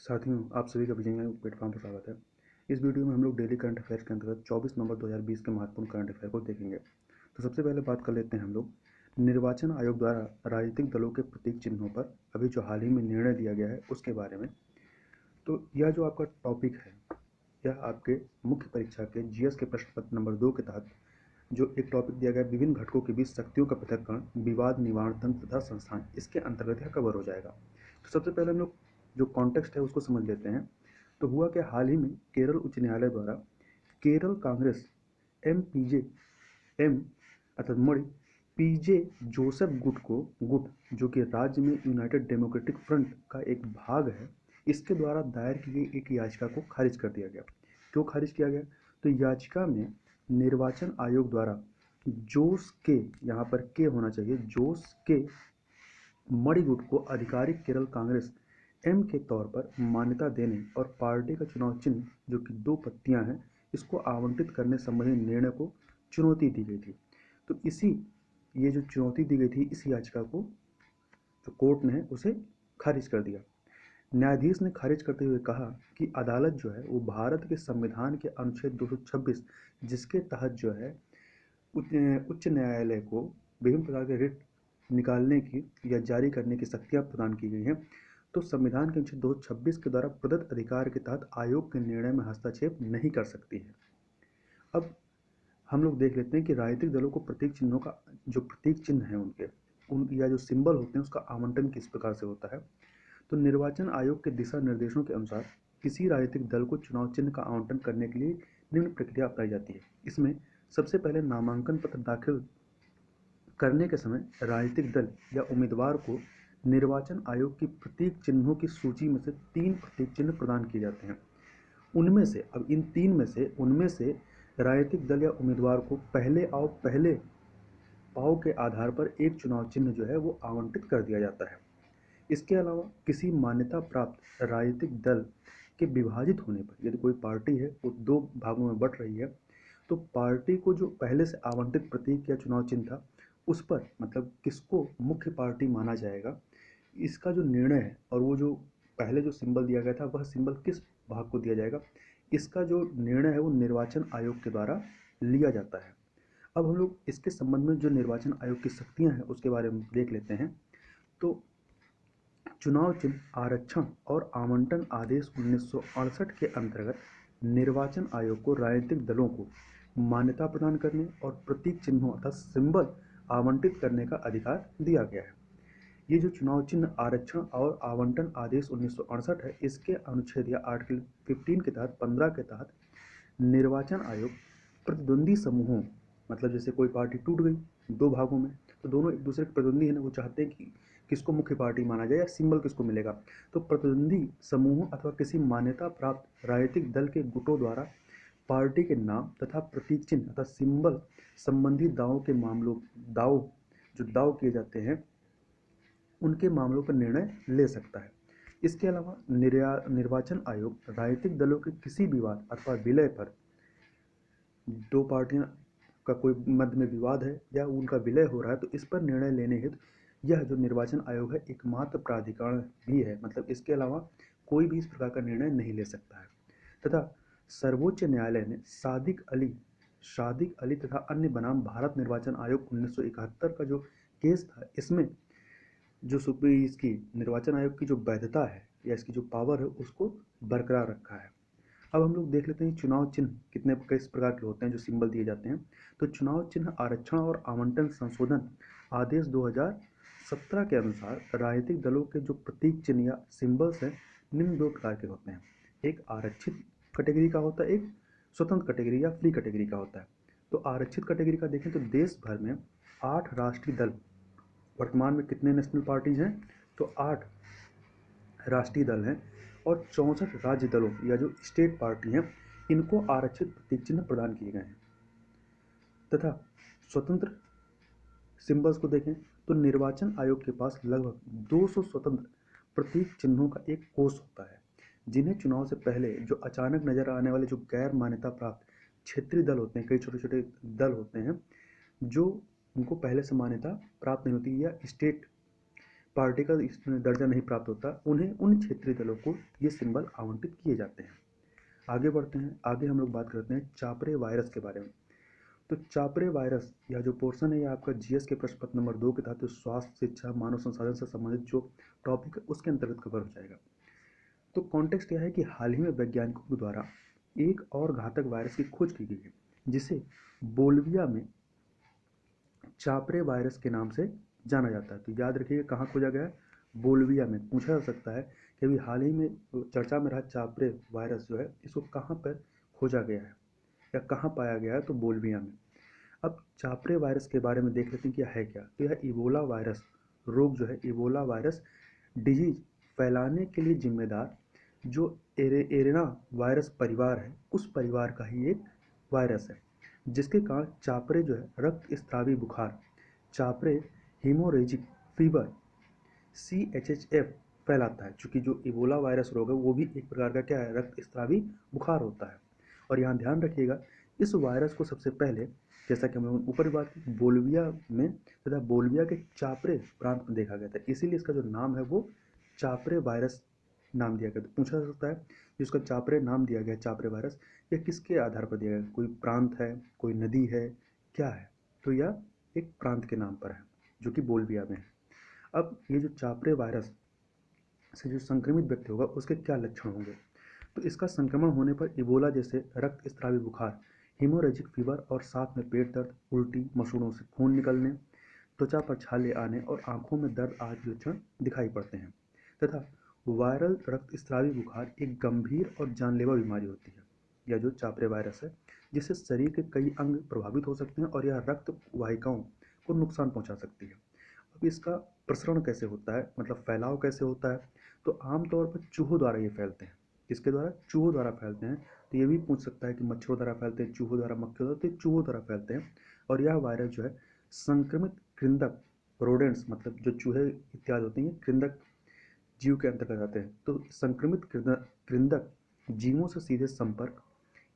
साथियों, आप सभी का विजय प्लेटफॉर्म पर स्वागत है। इस वीडियो में हम लोग डेली करंट अफेयर्स के अंतर्गत 24 नवंबर 2020 के महत्वपूर्ण करंट अफेयर को देखेंगे। तो सबसे पहले बात कर लेते हैं हम लोग निर्वाचन आयोग द्वारा राजनीतिक दलों के प्रतीक चिन्हों पर अभी जो हाल ही में निर्णय लिया गया है उसके बारे में। तो यह जो आपका टॉपिक है, यह आपके मुख्य परीक्षा के जीएस के प्रश्न पत्र नंबर 2 के तहत जो एक टॉपिक दिया गया है, विभिन्न घटकों के बीच शक्तियों का पृथक्करण, विवाद निवारण तंत्र तथा संस्थान, इसके अंतर्गत यह कवर हो जाएगा। तो सबसे पहले हम लोग जो कॉन्टेक्स्ट है उसको समझ लेते हैं। तो हुआ कि हाल ही में केरल उच्च न्यायालय द्वारा केरल कांग्रेस एम अर्थात मणि पीजे जोसेफ गुट जो कि राज्य में यूनाइटेड डेमोक्रेटिक फ्रंट का एक भाग है, इसके द्वारा दायर की गई एक याचिका को खारिज कर दिया गया। क्यों खारिज किया गया? तो याचिका में निर्वाचन आयोग द्वारा जोस के, यहाँ पर के होना चाहिए, जोस के मणिगुट को आधिकारिक केरल कांग्रेस एम के तौर पर मान्यता देने और पार्टी का चुनाव चिन्ह जो कि 2 पत्तियां हैं, इसको आवंटित करने संबंधी निर्णय को चुनौती दी गई थी। तो ये जो चुनौती दी गई थी, इस याचिका को जो कोर्ट ने उसे खारिज कर दिया। न्यायाधीश ने खारिज करते हुए कहा कि अदालत जो है वो भारत के संविधान के अनुच्छेद 226 जिसके तहत जो है उच्च न्यायालय को विभिन्न प्रकार के रिट निकालने की या जारी करने की शक्तियां प्रदान की गई हैं। तो संविधान के अनुच्छेद 226 के द्वारा प्रदत्त अधिकार के तहत आयोग के निर्णय में हस्तक्षेप नहीं कर सकती है। अब हम लोग देख लेते हैं कि राजनीतिक दलों को प्रतीक चिन्हों का जो प्रतीक चिन्ह है उन या जो सिंबल होते हैं उसका आवंटन किस प्रकार से होता है। तो निर्वाचन आयोग के दिशा निर्देशों के अनुसार किसी राजनीतिक दल को चुनाव चिन्ह का आवंटन करने के लिए निम्न प्रक्रिया अपनाई जाती है। इसमें सबसे पहले नामांकन पत्र दाखिल करने के समय राजनीतिक दल या उम्मीदवार को निर्वाचन आयोग की प्रतीक चिन्हों की सूची में से 3 प्रतीक चिन्ह प्रदान किए जाते हैं। उनमें से राजनीतिक दल या उम्मीदवार को पहले पाव के आधार पर एक चुनाव चिन्ह जो है वो आवंटित कर दिया जाता है। इसके अलावा किसी मान्यता प्राप्त राजनीतिक दल के विभाजित होने पर, यदि कोई पार्टी है वो 2 भागों में बट रही है, तो पार्टी को जो पहले से आवंटित प्रतीक या चुनाव चिन्ह था उस पर, मतलब किसको मुख्य पार्टी माना जाएगा, इसका जो निर्णय है और वो जो पहले जो सिंबल दिया गया था वह सिंबल किस भाग को दिया जाएगा, इसका जो निर्णय है वो निर्वाचन आयोग के द्वारा लिया जाता है। अब हम लोग इसके संबंध में जो निर्वाचन आयोग की शक्तियां हैं उसके बारे में देख लेते हैं। तो चुनाव चिन्ह आरक्षण और आवंटन आदेश 1968 के अंतर्गत निर्वाचन आयोग को राजनीतिक दलों को मान्यता प्रदान करने और प्रतीक चिन्हों अर्थात सिंबल आवंटित करने का अधिकार दिया गया है। ये जो चुनाव चिन्ह आरक्षण और आवंटन आदेश 1968 है, इसके अनुच्छेद या आर्टिकल 15 के तहत 15 के तहत निर्वाचन आयोग प्रतिद्वंदी समूहों, मतलब जैसे कोई पार्टी टूट गई 2 भागों में, तो दोनों एक दूसरे के प्रतिद्वंदी है ना, वो चाहते हैं कि किसको मुख्य पार्टी माना जाए या सिंबल किसको मिलेगा। तो प्रतिद्वंदी समूहों अथवा किसी मान्यता प्राप्त राजनीतिक दल के गुटों द्वारा पार्टी के नाम तथा प्रतीक चिन्ह तथा सिंबल संबंधी दाव किए जाते हैं, उनके मामलों पर निर्णय ले सकता है। इसके अलावा निर्वाचन आयोग राजनीतिक दलों के किसी विवाद अथवा विलय पर, 2 पार्टियां का कोई मध्य में विवाद है या उनका विलय हो रहा है, तो इस पर निर्णय लेने हेतु यह जो निर्वाचन आयोग है एकमात्र प्राधिकरण भी है, मतलब इसके अलावा कोई भी इस प्रकार का निर्णय नहीं ले सकता है। तथा सर्वोच्च न्यायालय ने सादिक अली तथा अन्य बनाम भारत निर्वाचन आयोग 1971 का जो केस था, इसमें जो इसकी निर्वाचन आयोग की जो वैधता है या इसकी जो पावर है उसको बरकरार रखा है। अब हम लोग देख लेते हैं चुनाव चिन्ह किस प्रकार के होते हैं जो सिंबल दिए जाते हैं। तो चुनाव चिन्ह आरक्षण और आवंटन संशोधन आदेश 2017 के अनुसार राजनीतिक दलों के जो प्रतीक चिन्ह या सिंबल्स हैं निम्न 2 प्रकार के होते हैं। एक आरक्षित कैटेगरी का होता है, एक स्वतंत्र कैटेगरी या फ्री कैटेगरी का होता है। तो आरक्षित कैटेगरी का देखें तो देश भर में 8 राष्ट्रीय दल, वर्तमान में कितने नेशनल पार्टीज हैं, तो 8 राष्ट्रीय दल हैं और 64 राज्य दलों या जो स्टेट पार्टी हैं, इनको आरक्षित प्रतीक चिन्ह प्रदान किए गए हैं। तथा स्वतंत्र सिंबल्स को देखें तो निर्वाचन आयोग के पास लगभग 200 स्वतंत्र प्रतीक चिन्हों का एक कोष होता है, जिन्हें चुनाव से पहले जो अचानक नजर आने वाले जो गैर मान्यता प्राप्त क्षेत्रीय दल होते हैं, कई छोटे छोटे दल होते हैं जो उनको पहले से मान्यता प्राप्त नहीं होती या स्टेट पार्टी का दर्जा नहीं प्राप्त होता, उन्हें उन क्षेत्रीय दलों को ये सिंबल आवंटित किए जाते हैं। आगे बढ़ते हैं। आगे हम लोग बात करते हैं चापरे वायरस के बारे में। तो चापरे वायरस या जो पोर्शन है, ये आपका जीएस के प्रश्न पत्र नंबर 2 के तहत स्वास्थ्य, शिक्षा, मानव संसाधन से संबंधित जो टॉपिक है उसके अंतर्गत कवर हो जाएगा। तो कॉन्टेक्स्ट यह है कि हाल ही में वैज्ञानिकों के द्वारा एक और घातक वायरस की खोज की गई है, जिसे बोल्विया में चापरे वायरस के नाम से जाना जाता है। तो याद रखिएगा कहाँ खोजा गया है, बोल्विया में। पूछा जा सकता है कि अभी हाल ही में चर्चा में रहा चापरे वायरस जो है, इसको कहाँ पर खोजा गया है या कहाँ पाया गया है, तो बोल्विया में। अब चापरे वायरस के बारे में देख लेते हैं कि है क्या। तो यह इबोला वायरस रोग जो है, इबोला वायरस डिजीज फैलाने के लिए जिम्मेदार जो एरेना वायरस परिवार है, उस परिवार का ही एक वायरस है, जिसके कारण चापरे जो है रक्त स्त्रावी बुखार, चापरे हीमोरेजिक फीवर CHHF फैलाता है। चूँकि जो इबोला वायरस रोग है वो भी एक प्रकार का क्या है, रक्त स्त्रावी बुखार होता है। और यहाँ ध्यान रखिएगा, इस वायरस को सबसे पहले, जैसा कि हमने ऊपर बात की, बोल्विया में तथा बोल्विया के चापरे प्रांत में देखा गया था, इसीलिए इसका जो नाम है वो चापरे वायरस नाम दिया गया। तो पूछा जा सकता है जिसका चापरे नाम दिया गया, चापरे वायरस, यह किसके आधार पर दिया गया, कोई प्रांत है, कोई नदी है, क्या है? तो यह एक प्रांत के नाम पर है जो कि बोल्विया में है। अब ये जो चापरे वायरस से जो संक्रमित व्यक्ति होगा उसके क्या लक्षण होंगे, तो इसका संक्रमण होने पर इबोला जैसे रक्त स्त्रावी बुखार, हीमोरेजिक फीवर और साथ में पेट दर्द, उल्टी, मसूड़ों से खून निकलने, त्वचा पर छाले आने और आंखों में दर्द आदि लक्षण दिखाई पड़ते हैं। तथा वायरल रक्त स्त्रावी बुखार एक गंभीर और जानलेवा बीमारी होती है, या जो चापरे वायरस है, जिससे शरीर के कई अंग प्रभावित हो सकते हैं और यह रक्त वाहिकाओं को नुकसान पहुंचा सकती है। अब इसका प्रसरण कैसे होता है, मतलब फैलाव कैसे होता है, तो आमतौर पर चूहों द्वारा ये फैलते हैं। किसके द्वारा? चूहों द्वारा फैलते हैं। तो ये भी पूछ सकता है कि मच्छरों द्वारा फैलते हैं, चूहों द्वारा, मक्खियों द्वारा, तो चूहों द्वारा फैलते हैं। और यह वायरस जो है संक्रमित कृंतक रोडेंट्स, मतलब जो चूहे इत्यादि होते हैं, कृंतक जीव के अंतर्गत आते हैं। तो संक्रमित कृंतक जीवों से सीधे संपर्क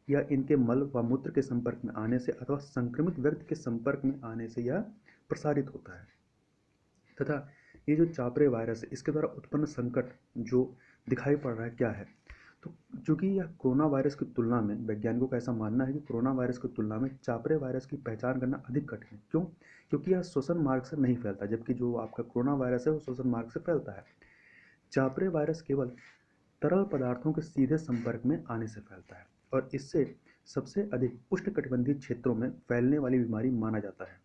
या इनके मल व मूत्र के संपर्क में आने से अथवा संक्रमित व्यक्ति के संपर्क में आने से यह प्रसारित होता है। तथा ये जो चापरे वायरस है, इसके द्वारा उत्पन्न संकट जो दिखाई पड़ रहा है क्या है, तो चूँकि यह कोरोना वायरस की तुलना में, वैज्ञानिकों का ऐसा मानना है कि कोरोना वायरस की तुलना में चापरे वायरस की पहचान करना अधिक कठिन है। क्यों? क्योंकि यह श्वसन मार्ग से नहीं फैलता, जबकि जो आपका कोरोना वायरस है वो श्वसन मार्ग से फैलता है। चापरे वायरस केवल तरल पदार्थों के सीधे संपर्क में आने से फैलता है और इससे सबसे अधिक उष्णकटिबंधीय क्षेत्रों में फैलने वाली बीमारी माना जाता है।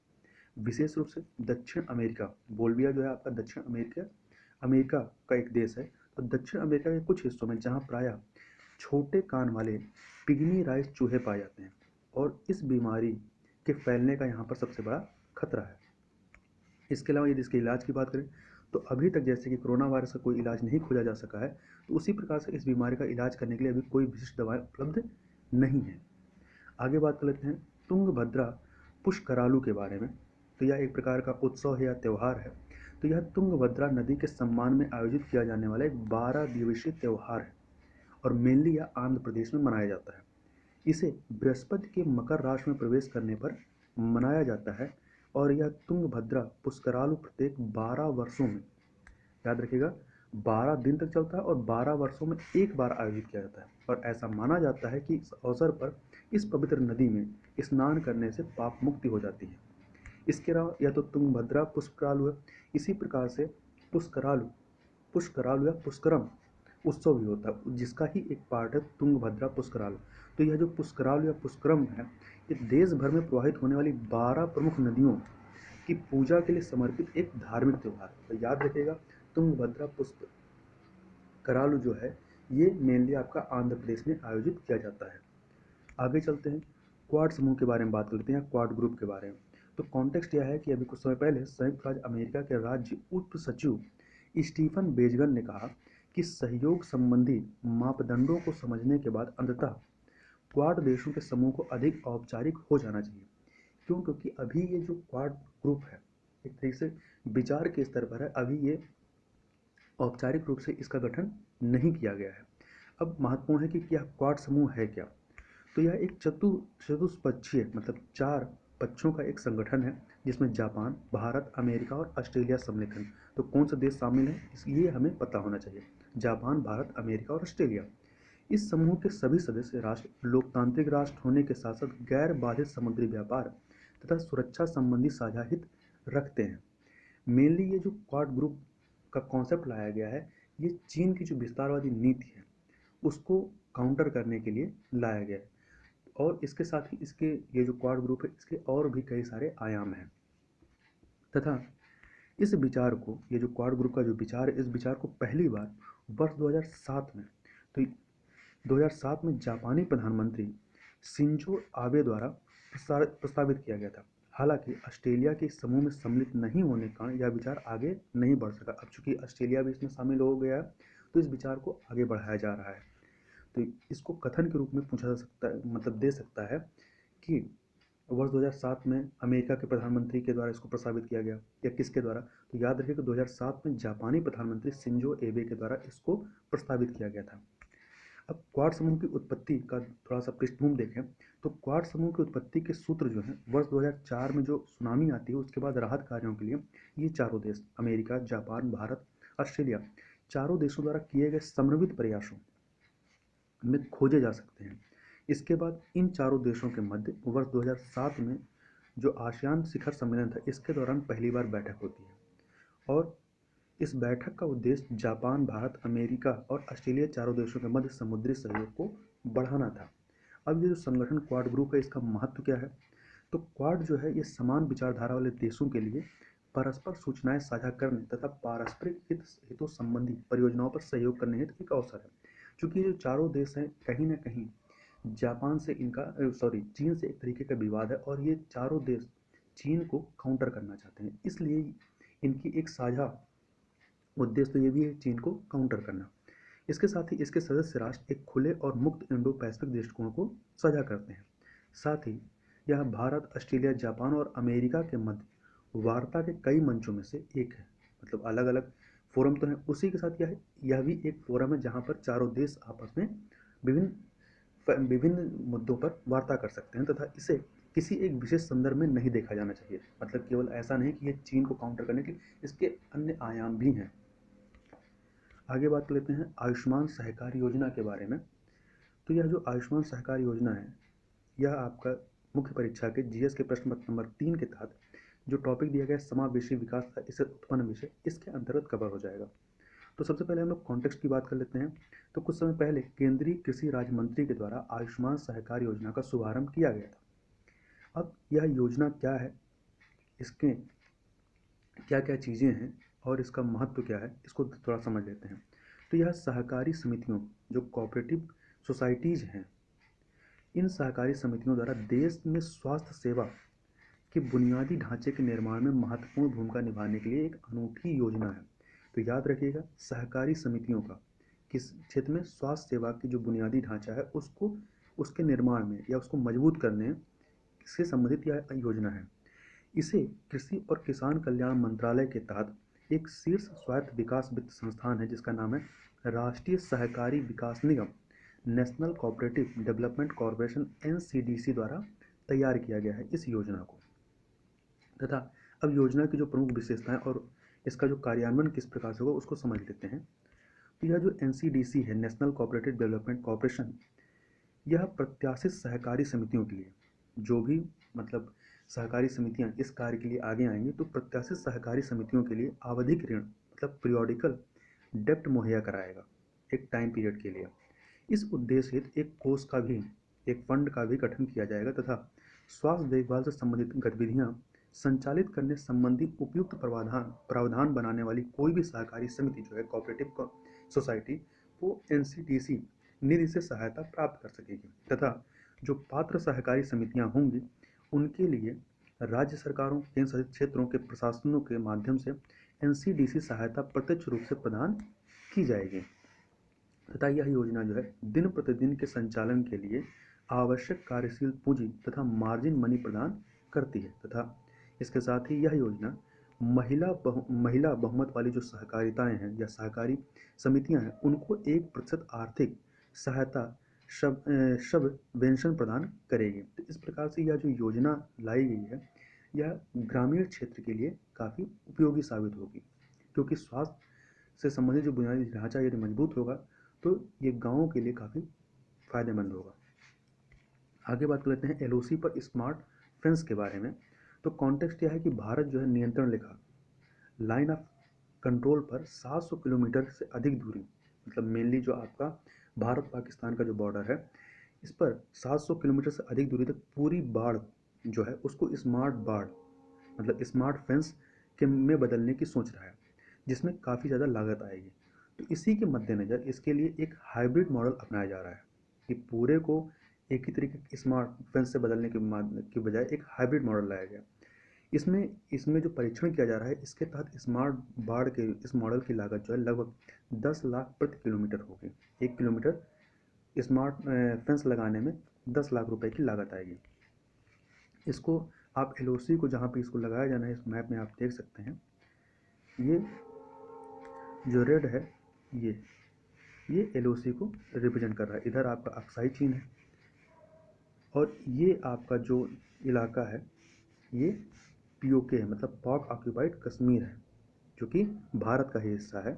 विशेष रूप से दक्षिण अमेरिका, बोल्विया जो है आपका दक्षिण अमेरिका का एक देश है, तो दक्षिण अमेरिका के कुछ हिस्सों में जहाँ प्रायः छोटे कान वाले पिग्मी राइस चूहे पाए जाते हैं, और इस बीमारी के फैलने का यहाँ पर सबसे बड़ा खतरा है। इसके अलावा यदि इसके इलाज की बात करें, तो अभी तक जैसे कि कोरोना वायरस का कोई इलाज नहीं खोजा जा सका है, तो उसी प्रकार से इस बीमारी का इलाज करने के लिए अभी कोई विशिष्ट दवाएं उपलब्ध नहीं है। आगे बात कर लेते हैं तुंगभद्रा पुष्करालू के बारे में। तो यह एक प्रकार का उत्सव है या त्यौहार है। तो यह तुंगभद्रा नदी के सम्मान में आयोजित किया जाने वाला एक 12 दिवसीय त्यौहार है और मेनली यह आंध्र प्रदेश में मनाया जाता है। इसे बृहस्पति के मकर राशि में प्रवेश करने पर मनाया जाता है और यह तुंगभद्रा पुष्करालू प्रत्येक 12 वर्षों में, याद रखिएगा, 12 दिन तक चलता है और 12 वर्षों में एक बार आयोजित किया जाता है। और ऐसा माना जाता है कि इस अवसर पर इस पवित्र नदी में स्नान करने से पाप मुक्ति हो जाती है। इसके अलावा या तो तुंगभद्रा पुष्करालू है, इसी प्रकार से पुष्करालू या पुष्करम उत्सव भी होता है, जिसका ही एक पार्ट है तुंगभद्रा पुष्करालू। तो यह जो पुष्करालू या पुष्करम है, ये देश भर में प्रवाहित होने वाली 12 प्रमुख नदियों की पूजा के लिए समर्पित एक धार्मिक त्यौहार है। तो याद रखिएगा तुंगभद्रा पुष्करालू जो है ये मेनली आपका आंध्र प्रदेश में आयोजित किया जाता है। आगे चलते हैं, क्वाड समूह के बारे में बात करते हैं, क्वाड ग्रुप के बारे में। तो कॉन्टेक्स्ट यह है कि अभी कुछ समय पहले संयुक्त राज्य अमेरिका के राज्य उप सचिव स्टीफन बेजगन ने कहा कि सहयोग संबंधी मापदंडों को समझने के बाद अंततः क्वाड देशों के समूह को अधिक औपचारिक हो जाना चाहिए। क्यों? क्योंकि अभी ये जो क्वाड ग्रुप है एक तरीके से विचार के स्तर पर है, अभी ये औपचारिक रूप से इसका गठन नहीं किया गया है। अब महत्वपूर्ण है कि यह क्वाड समूह है क्या। तो यह एक चतुष्पक्षीय, मतलब 4 पक्षों का एक संगठन है जिसमें जापान, भारत, अमेरिका और ऑस्ट्रेलिया सम्मिलित हैं। तो कौन से देश शामिल हैं ये हमें पता होना चाहिए। जापान, भारत, अमेरिका और ऑस्ट्रेलिया। इस समूह के सभी सदस्य राष्ट्र लोकतांत्रिक राष्ट्र होने के साथ साथ गैर बाधित समुद्री व्यापार तथा सुरक्षा संबंधी साझा हित रखते हैं। मेनली ये जो क्वाड ग्रुप का कॉन्सेप्ट लाया गया है, ये चीन की जो विस्तारवादी नीति है उसको काउंटर करने के लिए लाया गया है। और इसके साथ ही इसके ये जो क्वाड ग्रुप है इसके और भी कई सारे आयाम हैं तथा इस विचार को, ये जो क्वाड ग्रुप का जो विचार है, इस विचार को पहली बार वर्ष 2007 में, तो 2007 में जापानी प्रधानमंत्री शिंजो आबे द्वारा प्रस्तावित किया गया था। हालांकि ऑस्ट्रेलिया के समूह में सम्मिलित नहीं होने के कारण यह विचार आगे नहीं बढ़ सका। अब चूंकि ऑस्ट्रेलिया भी इसमें शामिल हो गया है तो इस विचार को आगे बढ़ाया जा रहा है। तो इसको कथन के रूप में पूछा जा सकता है, मतलब दे सकता है कि वर्ष 2007 में अमेरिका के प्रधानमंत्री के द्वारा इसको प्रस्तावित किया गया या किसके द्वारा। तो याद रखिए कि 2007 में जापानी प्रधानमंत्री शिंजो एबे के द्वारा इसको प्रस्तावित किया गया था। अब क्वाड समूह की उत्पत्ति का थोड़ा सा पृष्ठभूमि देखें तो क्वाड समूह की उत्पत्ति के सूत्र जो हैं वर्ष 2004 में जो सुनामी आती है उसके बाद राहत कार्यों के लिए ये चारों देश अमेरिका, जापान, भारत, ऑस्ट्रेलिया, चारों देशों द्वारा किए गए समन्वित प्रयासों में खोजे जा सकते हैं। इसके बाद इन चारों देशों के मध्य वर्ष 2007 में जो आसियान शिखर सम्मेलन था इसके दौरान पहली बार बैठक होती है और इस बैठक का उद्देश्य जापान, भारत, अमेरिका और ऑस्ट्रेलिया चारों देशों के मध्य समुद्री सहयोग को बढ़ाना था। अब ये जो संगठन क्वाड ग्रुप है इसका महत्व क्या है? तो क्वाड जो है ये समान विचारधारा वाले देशों के लिए परस्पर सूचनाएं साझा करने तथा पारस्परिक हितों संबंधी परियोजनाओं पर सहयोग करने हेतु एक अवसर है। चूंकि ये जो चारों देश हैं कहीं ना कहीं जापान से इनका चीन से एक तरीके का विवाद है और ये चारों देश चीन को काउंटर करना चाहते हैं, इसलिए इनकी एक साझा उद्देश्य तो ये भी है चीन को काउंटर करना। इसके साथ ही इसके सदस्य राष्ट्र एक खुले और मुक्त इंडो पैसिफिक दृष्टिकोण को साझा करते हैं। साथ ही यह भारत, ऑस्ट्रेलिया, जापान और अमेरिका के मध्य वार्ता के कई मंचों में से एक है। मतलब अलग अलग फोरम तो हैं, उसी के साथ यह भी एक फोरम है जहाँ पर चारों देश आपस में विभिन्न मुद्दों पर वार्ता कर सकते हैं तथा इसे किसी एक विशेष संदर्भ में नहीं देखा जाना चाहिए। मतलब केवल ऐसा नहीं कि ये चीन को काउंटर करने के, इसके अन्य आयाम भी हैं। आगे बात कर लेते हैं आयुष्मान सहकार योजना के बारे में। तो यह जो आयुष्मान सहकार योजना है यह आपका मुख्य परीक्षा के जीएस के प्रश्न पत्र नंबर 3 के तहत जो टॉपिक दिया गया है समावेशी विकास का इससे उत्पन्न विषय, इसके अंतर्गत कवर हो जाएगा। तो सबसे पहले हम लोग कॉन्टेक्स्ट की बात कर लेते हैं। तो कुछ समय पहले केंद्रीय कृषि राज्य मंत्री के द्वारा आयुष्मान सहकार योजना का शुभारंभ किया गया था। अब यह योजना क्या है, इसके क्या क्या चीज़ें हैं और इसका महत्व क्या है, इसको थोड़ा समझ लेते हैं। तो यह सहकारी समितियों, जो कोऑपरेटिव सोसाइटीज़ हैं, इन सहकारी समितियों द्वारा देश में स्वास्थ्य सेवा के बुनियादी ढांचे के निर्माण में महत्वपूर्ण भूमिका निभाने के लिए एक अनूठी योजना है। तो याद रखिएगा सहकारी समितियों का किस क्षेत्र में स्वास्थ्य सेवा की जो बुनियादी ढांचा है उसको उसके निर्माण में या उसको मजबूत करने से संबंधित यह योजना है। इसे कृषि और किसान कल्याण मंत्रालय के तहत एक शीर्ष स्वायत्त विकास वित्त संस्थान है जिसका नाम है राष्ट्रीय सहकारी विकास निगम, national cooperative development corporation NCDC द्वारा तैयार किया गया है इस योजना को। तथा अब योजना की जो प्रमुख विशेषताएं और इसका जो कार्यान्वयन किस प्रकार से होगा उसको समझ लेते हैं। तो यह जो एनसीडीसी है, नेशनल कोऑपरेटिव डेवलपमेंट कॉरपोरेशन, यह प्रत्याशित सहकारी समितियों के लिए जो भी मतलब सहकारी समितियां इस कार्य के लिए आगे आएंगी तो प्रत्याशित सहकारी समितियों के लिए आवधिक ऋण मतलब पीरियोडिकल डेप्ट मुहैया कराएगा एक टाइम पीरियड के लिए। इस उद्देश्य हेतु एक कोष का भी, एक फंड का भी गठन किया जाएगा तथा स्वास्थ्य देखभाल से संबंधित गतिविधियां संचालित करने संबंधी उपयुक्त प्रावधान बनाने वाली कोई भी सहकारी समिति जो है कोऑपरेटिव सोसाइटी वो एनसीडीसी निधि से सहायता प्राप्त कर सकेगी। तथा जो पात्र सहकारी समितियां होंगी उनके लिए राज्य सरकारों, केंद्र शासित क्षेत्रों के प्रशासनों के माध्यम से एनसीडीसी सहायता प्रत्यक्ष रूप से प्रदान की जाएगी। तथा यह योजना जो है दिन प्रतिदिन के संचालन के लिए आवश्यक कार्यशील पूंजी तथा मार्जिन मनी प्रदान करती है। तथा इसके साथ ही यह योजना महिला बहुमत वाली जो सहकारिताएं हैं या सहकारी समितियां हैं उनको 1% आर्थिक सहायता सब वेंशन प्रदान करेगी। तो इस प्रकार से यह जो योजना लाई गई है यह ग्रामीण क्षेत्र के लिए काफ़ी उपयोगी साबित होगी, क्योंकि स्वास्थ्य से संबंधित जो बुनियादी ढांचा यदि मजबूत होगा तो ये गाँवों के लिए काफ़ी फायदेमंद होगा। आगे बात कर लेते हैं एलओसी पर स्मार्ट फेंस के बारे में। तो कॉन्टेक्स्ट यह है कि भारत जो है नियंत्रण रेखा लाइन ऑफ कंट्रोल पर 700 किलोमीटर से अधिक दूरी, मतलब मेनली जो आपका भारत पाकिस्तान का जो बॉर्डर है, इस पर 700 किलोमीटर से अधिक दूरी तक पूरी बाढ़ जो है उसको स्मार्ट बाढ़ मतलब स्मार्ट फेंस के में बदलने की सोच रहा है, जिसमें काफ़ी ज़्यादा लागत आएगी। तो इसी के मद्देनज़र इसके लिए एक हाइब्रिड मॉडल अपनाया जा रहा है कि पूरे को एक ही तरीके के स्मार्ट फेंस से बदलने के बजाय एक हाइब्रिड मॉडल लाया गया। इसमें इसमें जो परीक्षण किया जा रहा है, इसके तहत स्मार्ट बाढ़ के इस मॉडल की लागत जो है लगभग 10 लाख प्रति किलोमीटर होगी। 1 किलोमीटर स्मार्ट फेंस लगाने में 10 लाख रुपए की लागत आएगी। इसको आप एलओसी को जहाँ पे इसको लगाया जाना है इस मैप में आप देख सकते हैं। ये जो रेड है ये एलओसी को रिप्रेजेंट कर रहा है। इधर आपका अक्साई चीन है और ये आपका जो इलाका है ये पीओके है, मतलब पाक ऑक्यूपाइड कश्मीर है, जो कि भारत का ही हिस्सा है।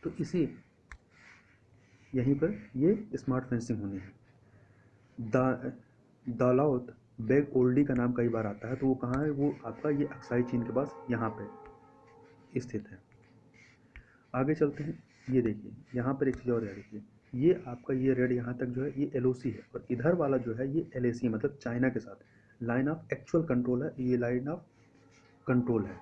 तो इसी यहीं पर ये स्मार्ट फेंसिंग होनी है। दालाउत बेग ओल्डी का नाम कई बार आता है, तो वो कहाँ है? वो आपका ये अक्साई चीन के पास यहाँ पे स्थित है। आगे चलते हैं। ये देखिए यहाँ पर एक चीज़ और है, देखिए ये आपका ये रेड यहाँ तक जो है ये एलओसी है और इधर वाला जो है ये एलएसी मतलब चाइना के साथ लाइन ऑफ एक्चुअल कंट्रोल है, ये लाइन ऑफ कंट्रोल है।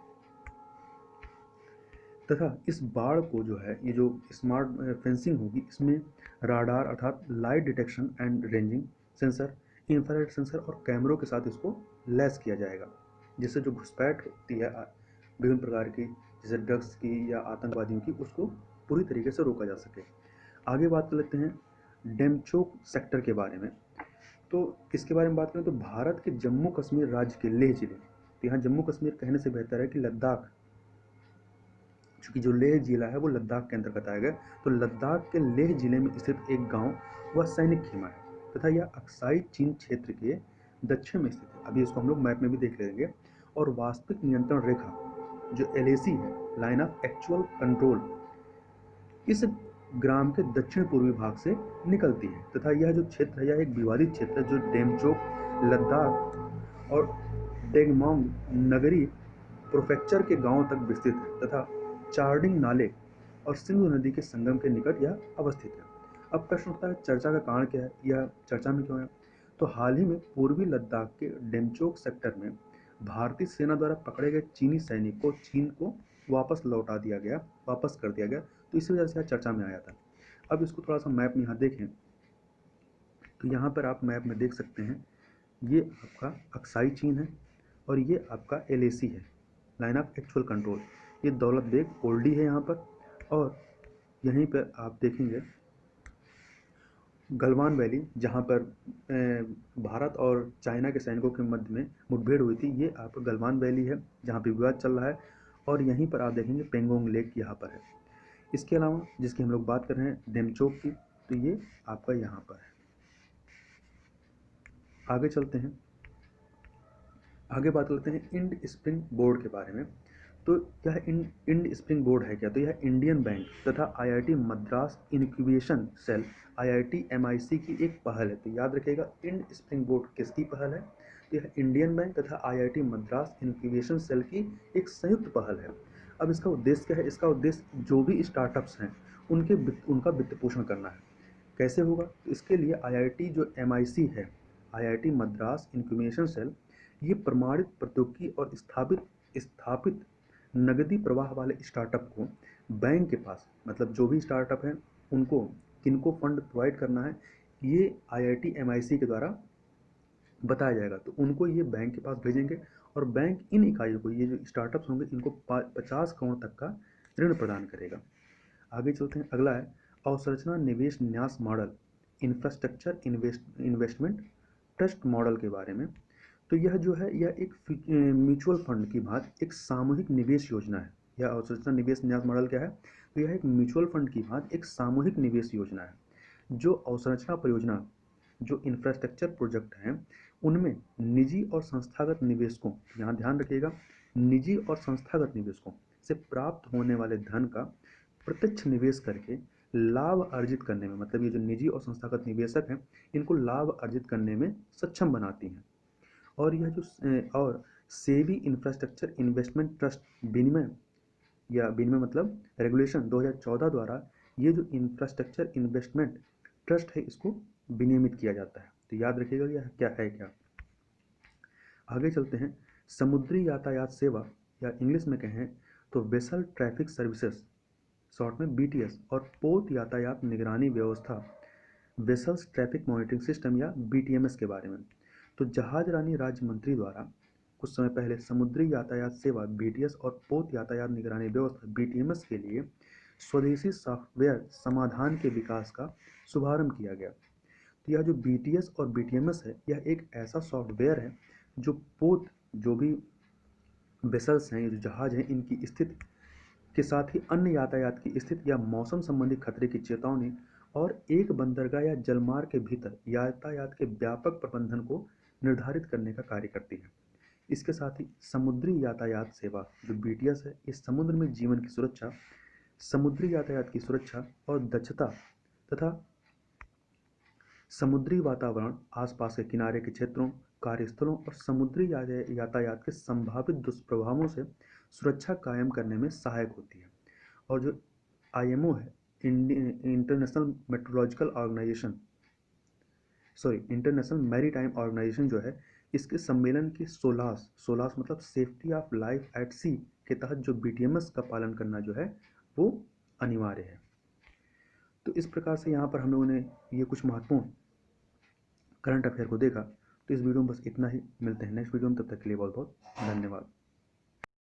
तथा इस बाढ़ को जो है ये जो स्मार्ट फेंसिंग होगी इसमें राडार अर्थात light detection and ranging sensor, infrared sensor और कैमरों के साथ इसको लैस किया जाएगा, जिससे जो घुसपैठ होती है विभिन्न प्रकार की जैसे ड्रग्स की या आतंकवादियों की, उसको पूरी तरीके से रोका जा सके। आगे बात कर लेते हैं डेमचोक सेक्टर के बारे में। तो इसके बारे में बात करें तो भारत के जम्मू कश्मीर राज्य के लेह जिले, तो यहाँ जम्मू कश्मीर कहने से बेहतर है कि लद्दाख, चूँकि जो लेह जिला है वो लद्दाख के अंतर्गत आएगा। तो लद्दाख के लेह जिले में स्थित एक गांव वह सैनिक खेमा है तथा यह अक्साई चीन क्षेत्र के दक्षिण में स्थित है। अभी इसको हम लोग मैप में भी देख लेंगे। और वास्तविक नियंत्रण रेखा जो एलएसी है लाइन ऑफ एक्चुअल कंट्रोल इस ग्राम के दक्षिण पूर्वी भाग से निकलती है तथा यह जो क्षेत्र है यह एक विवादित क्षेत्र है जो डेमचोक, लद्दाख और डेंगमोंग नगरी प्रोफेक्चर के गांवों तक विस्तृत है तथा चार्डिंग नाले और सिंधु नदी के संगम के निकट यह अवस्थित है। अब प्रश्न उठता है चर्चा का कारण क्या है, यह चर्चा में क्यों है? तो हाल ही में पूर्वी लद्दाख के डेमचोक सेक्टर में भारतीय सेना द्वारा पकड़े गए चीनी सैनिक को चीन को वापस कर दिया गया, तो इसी वजह से यह चर्चा में आया था। अब इसको थोड़ा सा मैप में यहाँ देखें तो यहाँ पर आप मैप में देख सकते हैं ये आपका अक्साई चीन है और ये आपका एलएसी है लाइन ऑफ एक्चुअल कंट्रोल। ये दौलत बेग ओल्डी है यहाँ पर और यहीं पर आप देखेंगे गलवान वैली जहाँ पर भारत और चाइना के सैनिकों के मध्य में मुठभेड़ हुई थी, ये आपका गलवान वैली है जहाँ पे विवाद चल रहा है। और यहीं पर आप देखेंगे पेंगोंग लेक यहाँ पर है। इसके अलावा जिसकी हम लोग बात कर रहे हैं डेमचोक की, तो ये आपका यहाँ पर है। आगे चलते हैं, आगे बात करते हैं इंड स्प्रिंग बोर्ड के बारे में। तो यह इंड स्प्रिंग बोर्ड है क्या? तो यह इंडियन बैंक तथा IIT Madras incubation cell IIT MIC की एक पहल है। तो याद रखिएगा इंड स्प्रिंग बोर्ड किसकी पहल है? तो यह इंडियन बैंक तथा आईआईटी मद्रास इनक्यूबेशन सेल की एक संयुक्त पहल है। अब इसका उद्देश्य क्या है? इसका उद्देश्य जो भी स्टार्टअप्स हैं उनका वित्त पोषण करना है। कैसे होगा? तो इसके लिए आईआईटी जो एमआईसी है, आईआईटी मद्रास इनक्यूबेशन सेल, ये प्रमाणित प्रौद्योगिकी और स्थापित नगदी प्रवाह वाले स्टार्टअप को बैंक के पास, मतलब जो भी स्टार्टअप हैं उनको किनको फंड प्रोवाइड करना है ये आईआईटी एमआईसी के द्वारा बताया जाएगा। तो उनको ये बैंक के पास भेजेंगे और बैंक इन इकाइयों को, ये जो स्टार्टअप्स होंगे इनको 50 करोड़ तक का ऋण प्रदान करेगा। आगे चलते हैं, अगला है अवसंरचना निवेश न्यास model infrastructure investment trust model के बारे में। तो यह जो है यह एक म्यूचुअल फंड की भांति एक सामूहिक निवेश योजना है। यह अवसंरचना निवेश न्यास मॉडल क्या है? तो यह एक म्यूचुअल फंड की भांति एक सामूहिक निवेश योजना है जो अवसंरचना परियोजना जो इंफ्रास्ट्रक्चर प्रोजेक्ट हैं उनमें निजी और संस्थागत निवेशकों, यहाँ ध्यान रखिएगा, निजी और संस्थागत निवेशकों से प्राप्त होने वाले धन का प्रत्यक्ष निवेश करके लाभ अर्जित करने में, मतलब ये जो निजी और संस्थागत निवेशक हैं इनको लाभ अर्जित करने में सक्षम बनाती हैं। और यह जो और सेबी इंफ्रास्ट्रक्चर इन्वेस्टमेंट ट्रस्ट विनिमय या विनिमय मतलब रेगुलेशन 2014 द्वारा ये जो इंफ्रास्ट्रक्चर इन्वेस्टमेंट ट्रस्ट है इसको विनियमित किया जाता है। तो याद रखिएगा यह क्या है क्या। आगे चलते हैं। समुद्री यातायात सेवा या इंग्लिश में कहें तो वेसल ट्रैफिक सर्विसेज, शॉर्ट में बीटीएस, और पोत यातायात निगरानी व्यवस्था वेसल्स ट्रैफिक मॉनिटरिंग सिस्टम या बीटीएमएस के बारे में। तो जहाजरानी राज्य मंत्री द्वारा कुछ समय पहले समुद्री यातायात सेवा बीटीएस और पोत यातायात निगरानी व्यवस्था बीटीएमएस के लिए स्वदेशी सॉफ्टवेयर समाधान के विकास का शुभारंभ किया गया। तो यह जो बीटीएस और बीटीएमएस है यह एक ऐसा सॉफ्टवेयर है जो पोत, जो भी वेसल्स हैं, ये जो जहाज हैं, इनकी स्थिति के साथ ही अन्य यातायात की स्थिति या मौसम संबंधी खतरे की चेतावनी और एक बंदरगाह या जलमार्ग के भीतर यातायात के व्यापक प्रबंधन को निर्धारित करने का कार्य करती है। इसके साथ ही समुद्री यातायात सेवा जो बीटीएस है, इस समुद्र में जीवन की सुरक्षा, समुद्री यातायात की सुरक्षा और दक्षता तथा समुद्री वातावरण, आसपास के किनारे के क्षेत्रों, कार्यस्थलों और समुद्री यातायात के संभावित दुष्प्रभावों से सुरक्षा कायम करने में सहायक होती है। और जो आईएमओ है, international meteorological organisation, international maritime organisation जो है, इसके सम्मेलन की सोलास मतलब safety of life at sea के तहत जो बीटीएमएस का पालन करना जो है वो अनिवार्य है। तो इस प्रकार से यहाँ पर हम लोगों ने ये कुछ महत्वपूर्ण करंट अफेयर को देखा। तो इस वीडियो में बस इतना ही, मिलते हैं नेक्स्ट वीडियो में, तब तक के लिए बहुत बहुत धन्यवाद।